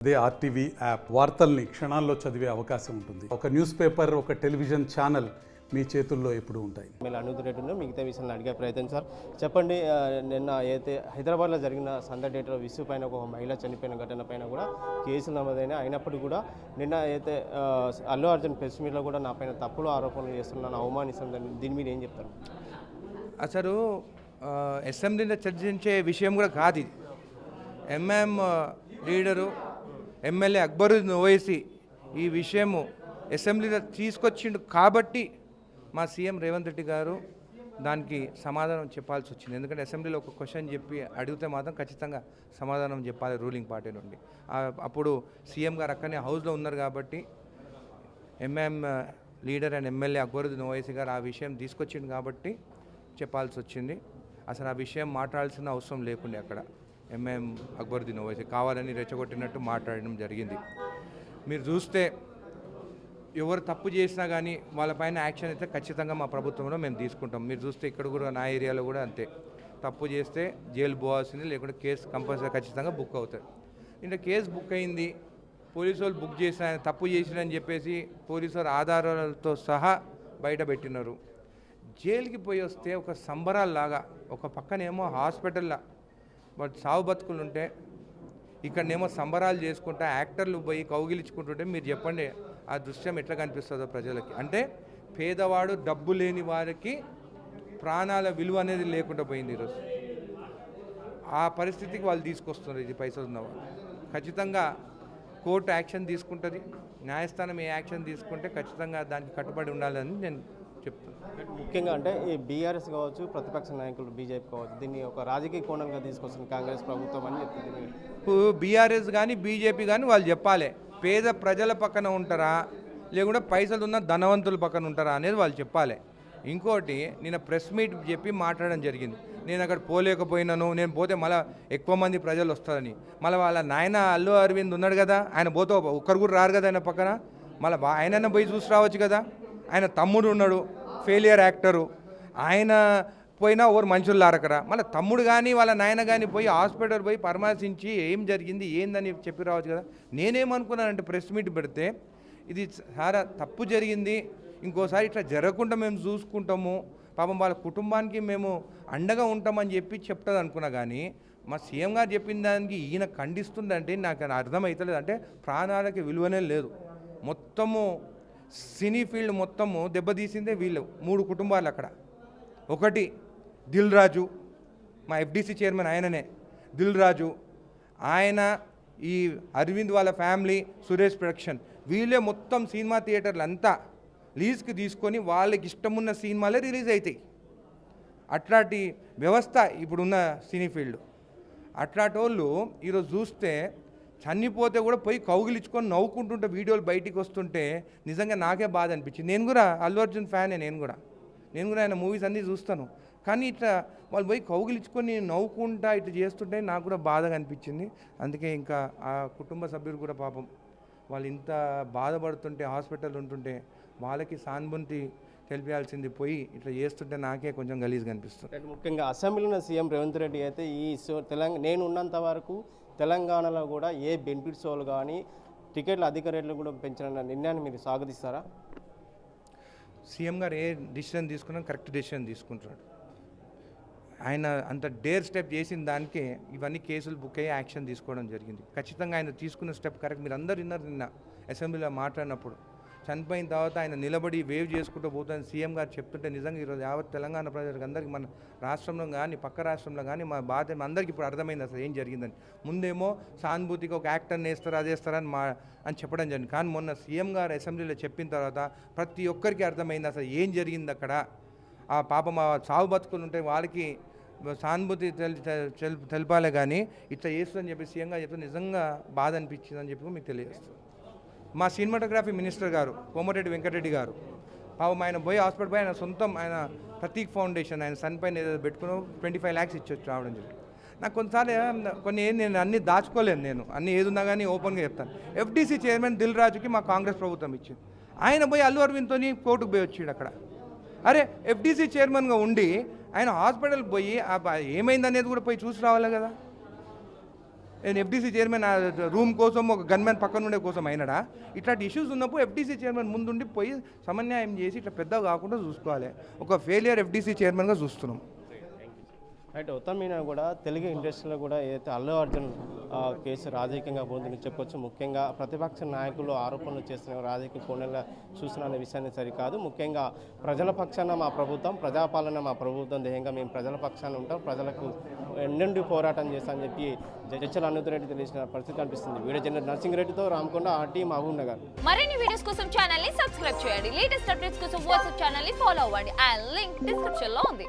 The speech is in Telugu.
అదే ఆర్టీవీ యాప్ వార్తల్ని క్షణాల్లో చదివే అవకాశం ఉంటుంది. ఒక న్యూస్ పేపర్, ఒక టెలివిజన్ ఛానల్ మీ చేతుల్లో ఎప్పుడు ఉంటాయి. మేము అనుకునేట్టున్నాం మిగతా విషయాన్ని అడిగే ప్రయత్నం. సార్ చెప్పండి, నిన్న అయితే హైదరాబాద్లో జరిగిన సందడేటలో విసు పైన ఒక మహిళ చనిపోయిన ఘటన పైన కూడా కేసులు నమోదైన అయినప్పటికీ కూడా నిన్న అయితే అల్లు అర్జున్ ప్రెస్ మీట్లో కూడా నా పైన తప్పుడు ఆరోపణలు చేస్తున్నాను, అవమానిస్తున్నాను, దీని మీద ఏం చెప్తారు? అసలు అసెంబ్లీలో చర్చించే విషయం కూడా కాదు ఇది. MM leader MLA Akbaruddin Owaisi ఈ విషయము అసెంబ్లీలో తీసుకొచ్చిండు కాబట్టి మా సీఎం రేవంత్ రెడ్డి గారు దానికి సమాధానం చెప్పాల్సి వచ్చింది. ఎందుకంటే అసెంబ్లీలో ఒక క్వశ్చన్ చెప్పి అడిగితే మాత్రం ఖచ్చితంగా సమాధానం చెప్పాలి రూలింగ్ పార్టీ నుండి. అప్పుడు సీఎం గారు అక్కడనే హౌస్లో ఉన్నారు కాబట్టి MM leader and MLA Akbaruddin Owaisi గారు ఆ విషయం తీసుకొచ్చిండు కాబట్టి చెప్పాల్సి వచ్చింది. అసలు ఆ విషయం మాట్లాడాల్సిన అవసరం లేకుండే. అక్కడ ఎంఎం అక్బరుద్దీన్ ఓవైసీ కావాలని రెచ్చగొట్టినట్టు మాట్లాడడం జరిగింది. మీరు చూస్తే ఎవరు తప్పు చేసినా కానీ వాళ్ళపైన యాక్షన్ అయితే ఖచ్చితంగా మా ప్రభుత్వంలో మేము తీసుకుంటాం. మీరు చూస్తే ఇక్కడ కూడా నా ఏరియాలో కూడా అంతే. తప్పు చేస్తే జైలు పోవాల్సింది, లేకుంటే కేసు కంపల్సరీ ఖచ్చితంగా బుక్ అవుతుంది. ఇంకా కేసు బుక్ అయింది, పోలీసు వాళ్ళు బుక్ చేసిన తప్పు చేసినని చెప్పేసి పోలీసు వారు ఆధారాలతో సహా బయట పెట్టినారు. జైలుకి పోయి వస్తే ఒక సంబరాల్లాగా, ఒక పక్కనేమో హాస్పిటల్లో బట్ సావు బతుకులు ఉంటే ఇక్కడనేమో సంబరాలు చేసుకుంటా యాక్టర్లు పోయి కౌగిలించుకుంటుంటే మీరు చెప్పండి ఆ దృశ్యం ఎట్లా కనిపిస్తుందో ప్రజలకి. అంటే పేదవాడు డబ్బు లేని వారికి ప్రాణాల విలువ అనేది లేకుండా పోయింది ఈరోజు. ఆ పరిస్థితికి వాళ్ళు తీసుకొస్తున్నారు ఇది పైసలు ఉన్నవాళ్ళు. ఖచ్చితంగా కోర్టు యాక్షన్ తీసుకుంటుంది, న్యాయస్థానం ఏ యాక్షన్ తీసుకుంటే ఖచ్చితంగా దానికి కట్టుబడి ఉండాలని నేను చెప్తున్నాను. ముఖ్యంగా అంటే ఈ బీఆర్ఎస్ కావచ్చు, ప్రతిపక్ష నాయకులు బీజేపీ కావచ్చు, దీన్ని ఒక రాజకీయ కోణంగా తీసుకొస్తుంది కాంగ్రెస్ ప్రభుత్వం అని చెప్తుంది. బీఆర్ఎస్ కానీ బీజేపీ కానీ వాళ్ళు చెప్పాలి, పేద ప్రజల పక్కన ఉంటారా లేకుంటే పైసలు ఉన్న ధనవంతుల పక్కన ఉంటారా అనేది వాళ్ళు చెప్పాలి. ఇంకోటి, నేను ప్రెస్ మీట్ చెప్పి మాట్లాడడం జరిగింది. నేను అక్కడ పోలేకపోయినాను, నేను పోతే మళ్ళీ ఎక్కువ మంది ప్రజలు వస్తారని. మళ్ళీ వాళ్ళ నాయన అల్లు అరవింద్ ఉన్నాడు కదా, ఆయన పోతే ఒక్కరు కూడా రారు కదా ఆయన పక్కన, మళ్ళీ ఆయనన్నా పోయి చూసి రావచ్చు కదా. ఆయన తమ్ముడు ఉన్నాడు, ఫెయిలియర్ యాక్టరు, ఆయన పోయినా ఓరు మనుషులు లారకరా. మళ్ళీ తమ్ముడు కానీ వాళ్ళ నాయన కానీ పోయి హాస్పిటల్ పోయి పరామర్శించి ఏం జరిగింది ఏందని చెప్పి రావచ్చు కదా. నేనేమనుకున్నానంటే ప్రెస్ మీట్ పెడితే ఇది చాలా తప్పు జరిగింది, ఇంకోసారి ఇట్లా జరగకుండా మేము చూసుకుంటాము, పాపం వాళ్ళ కుటుంబానికి మేము అండగా ఉంటామని చెప్పి చెప్తుంది అనుకున్నా. కానీ మా సీఎం గారు చెప్పిన దానికి ఈయన ఖండిస్తుందంటే నాకు అర్థమవుతలేదు. అంటే ప్రాణాలకి విలువనే లేదు. మొత్తము సినీ ఫీల్డ్ మొత్తము దెబ్బతీసిందే వీళ్ళు 3 కుటుంబాలు అక్కడ. ఒకటి దిల్ రాజు, మా ఎఫ్డీసీ చైర్మన్ ఆయననే దిల్ రాజు, ఆయన ఈ అరవింద్ వాళ్ళ ఫ్యామిలీ, సురేష్ ప్రొడక్షన్, వీళ్ళే మొత్తం సినిమా థియేటర్లు అంతా లీజ్కి తీసుకొని వాళ్ళకి ఇష్టమున్న సినిమాలే రిలీజ్ అవుతాయి. అట్లాంటి వ్యవస్థ ఇప్పుడున్న సినీ ఫీల్డ్. అట్లాంటి వాళ్ళు ఈరోజు చూస్తే చనిపోతే కూడా పోయి కౌగిలించుకొని నవ్వుకుంటుంటే వీడియోలు బయటికి వస్తుంటే నిజంగా నాకే బాధ అనిపించింది. నేను కూడా అల్లు అర్జున్ ఫ్యానే, నేను కూడా ఆయన మూవీస్ అన్నీ చూస్తాను. కానీ ఇట్లా వాళ్ళు పోయి కౌగిలించుకొని నవ్వుకుంటా ఇట్లా చేస్తుంటే నాకు కూడా బాధగా అనిపించింది. అందుకే ఇంకా ఆ కుటుంబ సభ్యులు కూడా పాపం వాళ్ళు ఇంత బాధపడుతుంటే, హాస్పిటల్ ఉంటుంటే వాళ్ళకి సానుభూతి తెలిపాల్సింది పోయి ఇట్లా చేస్తుంటే నాకే కొంచెం గలీజ్గా అనిపిస్తుంది. ముఖ్యంగా అసెంబ్లీలో సీఎం రేవంత్ రెడ్డి అయితే ఈ నేను ఉన్నంత వరకు తెలంగాణలో కూడా ఏ బెనిఫిట్స్ వాళ్ళు కానీ టికెట్ల అధిక రేట్లు కూడా పెంచిన నిర్ణయాన్ని మీరు స్వాగతిస్తారా? సీఎం గారు ఏ డిసిషన్ తీసుకున్నా కరెక్ట్ డిసిషన్ తీసుకుంటున్నాడు. ఆయన అంత డేర్ స్టెప్ చేసిన దానికే ఇవన్నీ కేసులు బుక్ అయ్యి యాక్షన్ తీసుకోవడం జరిగింది. ఖచ్చితంగా ఆయన తీసుకున్న స్టెప్ కరెక్ట్. మీరు అందరు విన్నారు నిన్న అసెంబ్లీలో మాట్లాడినప్పుడు. చనిపోయిన తర్వాత ఆయన నిలబడి వేవ్ చేసుకుంటూ పోతాను సీఎం గారు చెప్తుంటే నిజంగా ఈరోజు యావత్ తెలంగాణ ప్రజలకు అందరికీ, మన రాష్ట్రంలో కానీ పక్క రాష్ట్రంలో కానీ మా బాధ అందరికీ ఇప్పుడు అర్థమైంది అసలు ఏం జరిగిందని. ముందేమో సానుభూతికి ఒక యాక్టర్ని వేస్తారు, అదేస్తారని అని చెప్పడం జరిగింది. కానీ మొన్న సీఎం గారు అసెంబ్లీలో చెప్పిన తర్వాత ప్రతి ఒక్కరికి అర్థమైంది అసలు ఏం జరిగింది అక్కడ. ఆ పాపం ఆ సాగు బతుకులు ఉంటే వాళ్ళకి సానుభూతి తెలిపాలే కానీ ఇట్లా చేస్తుందని చెప్పి సీఎం గారు చెప్తే నిజంగా బాధ అనిపించిందని చెప్పి మీకు తెలియజేస్తుంది. మా సినిమాటోగ్రఫీ మినిస్టర్ గారు కోమటిరెడ్డి వెంకటరెడ్డి గారు పాపం ఆయన పోయి హాస్పిటల్ పోయి ఆయన సొంతం ఆయన ప్రతీక్ ఫౌండేషన్ ఆయన సన్ పైన ఏదో పెట్టుకుని 25 lakhs ఇచ్చొచ్చు రావడం జరిగింది. నాకు కొన్నిసార్లు నేను అన్నీ దాచుకోలేను, నేను అన్నీ ఏదున్నా కానీ ఓపెన్గా చెప్తాను. ఎఫ్డీసీ చైర్మన్ దిల్ రాజుకి మా కాంగ్రెస్ ప్రభుత్వం ఇచ్చింది. ఆయన పోయి అల్లు అరవింద్తో కోర్టుకు పోయి వచ్చాడు అక్కడ. అరే ఎఫ్డీసీ చైర్మన్గా ఉండి ఆయన హాస్పిటల్కి పోయి ఏమైందనేది కూడా పోయి చూసి రావాలి కదా. నేను ఎఫ్డీసీ చైర్మన్ రూమ్ కోసం ఒక గన్మ్యాన్ పక్కన ఉండే కోసం అయినాడా? ఇట్లాంటి ఇష్యూస్ ఉన్నప్పుడు ఎఫ్డీసీ చైర్మన్ ముందుండి పోయి సమన్యాయం చేసి ఇట్లా పెద్దగా కాకుండా చూసుకోవాలి. ఒక ఫెయిలియర్ ఎఫ్డీసీ చైర్మన్గా చూస్తున్నాం. రైట్. మొత్తం మీద కూడా తెలుగు ఇండస్ట్రీలో కూడా ఏదైతే అల్లు అర్జున్ కేసు రాజకీయంగా పోతుందని చెప్పొచ్చు. ముఖ్యంగా ప్రతిపక్ష నాయకులు ఆరోపణలు చేస్తున్న రాజకీయ కోణంగా చూస్తున్న అనే విషయాన్ని సరికాదు. ముఖ్యంగా ప్రజల పక్షాన మా ప్రభుత్వం, ప్రజాపాలన మా ప్రభుత్వం ధ్యేయంగా మేము ప్రజల పక్షాన ఉంటాం, ప్రజలకు ఎన్నెండు పోరాటం చేస్తామని చెప్పి జడ్చల అనంతరెడ్డి తెలిసిన పరిస్థితి కనిపిస్తుంది. వీడియో జర్నలిస్ట్ నర్సింగ్-రెడ్డితో రామకొండ, ఆర్టీ, మహబూబ్ నగర్. మరిన్ని వీడియోస్ కోసం ఛానల్ ని సబ్స్క్రైబ్ చేయండి. లేటెస్ట్ అప్డేట్స్ కోసం వాట్సాప్ ఛానల్ ని ఫాలో అవ్వండి. ఆ లింక్ డిస్క్రిప్షన్ లో ఉంది.